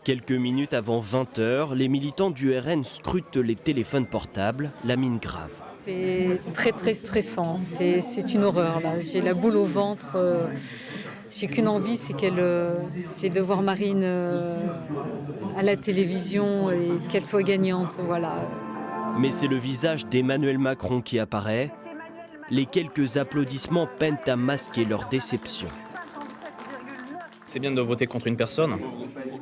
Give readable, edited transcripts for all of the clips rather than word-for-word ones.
Quelques minutes avant 20 h, les militants du RN scrutent les téléphones portables, la mine grave. C'est très stressant, c'est une horreur là. J'ai la boule au ventre, j'ai qu'une envie, c'est de voir Marine à la télévision et qu'elle soit gagnante, voilà. Mais c'est le visage d'Emmanuel Macron qui apparaît. Les quelques applaudissements peinent à masquer leur déception. C'est bien de voter contre une personne,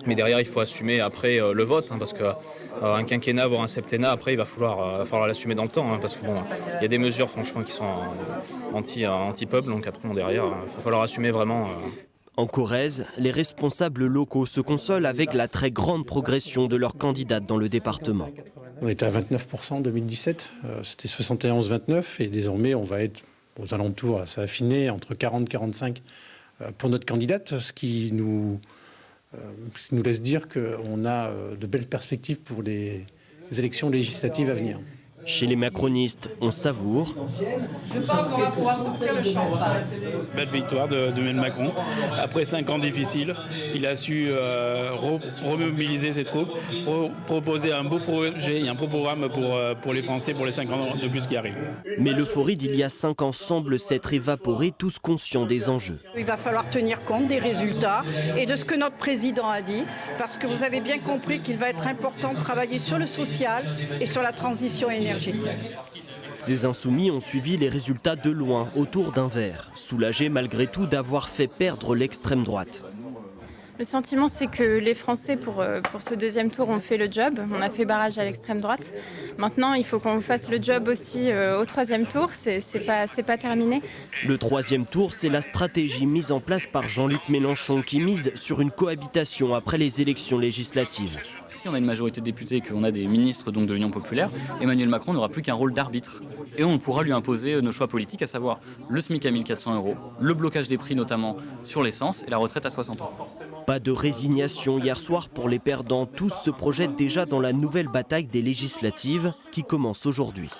mais derrière il faut assumer après le vote, parce qu'un quinquennat, voire un septennat, après il va falloir l'assumer dans le temps, parce que bon, il y a des mesures franchement qui sont anti-peuple, donc après derrière il va falloir assumer vraiment. En Corrèze, les responsables locaux se consolent avec la très grande progression de leur candidate dans le département. On était à 29% en 2017, c'était 71-29 et désormais on va être aux alentours, ça a affiné entre 40 et 45 pour notre candidate, ce qui nous laisse dire qu'on a de belles perspectives pour les élections législatives à venir. Chez les macronistes, on savoure. Je pense qu'on va pouvoir sortir le champagne. Belle victoire d'Emmanuel Macron. Après 5 ans difficiles, il a su remobiliser ses troupes, proposer un beau projet et un beau programme pour les Français pour les 5 ans de plus qui arrivent. Mais l'euphorie d'il y a 5 ans semble s'être évaporée, tous conscients des enjeux. Il va falloir tenir compte des résultats et de ce que notre président a dit, parce que vous avez bien compris qu'il va être important de travailler sur le social et sur la transition énergétique. Ces insoumis ont suivi les résultats de loin, autour d'un verre, soulagés malgré tout d'avoir fait perdre l'extrême droite. Le sentiment, c'est que les Français, pour ce deuxième tour, ont fait le job. On a fait barrage à l'extrême droite. Maintenant, il faut qu'on fasse le job aussi au troisième tour. C'est pas terminé. Le troisième tour, c'est la stratégie mise en place par Jean-Luc Mélenchon qui mise sur une cohabitation après les élections législatives. Si on a une majorité de députés et qu'on a des ministres donc de l'Union populaire, Emmanuel Macron n'aura plus qu'un rôle d'arbitre. Et on pourra lui imposer nos choix politiques, à savoir le SMIC à 1 400 €, le blocage des prix notamment sur l'essence et la retraite à 60 ans. Pas de résignation hier soir pour les perdants. Tous se projettent déjà dans la nouvelle bataille des législatives qui commence aujourd'hui.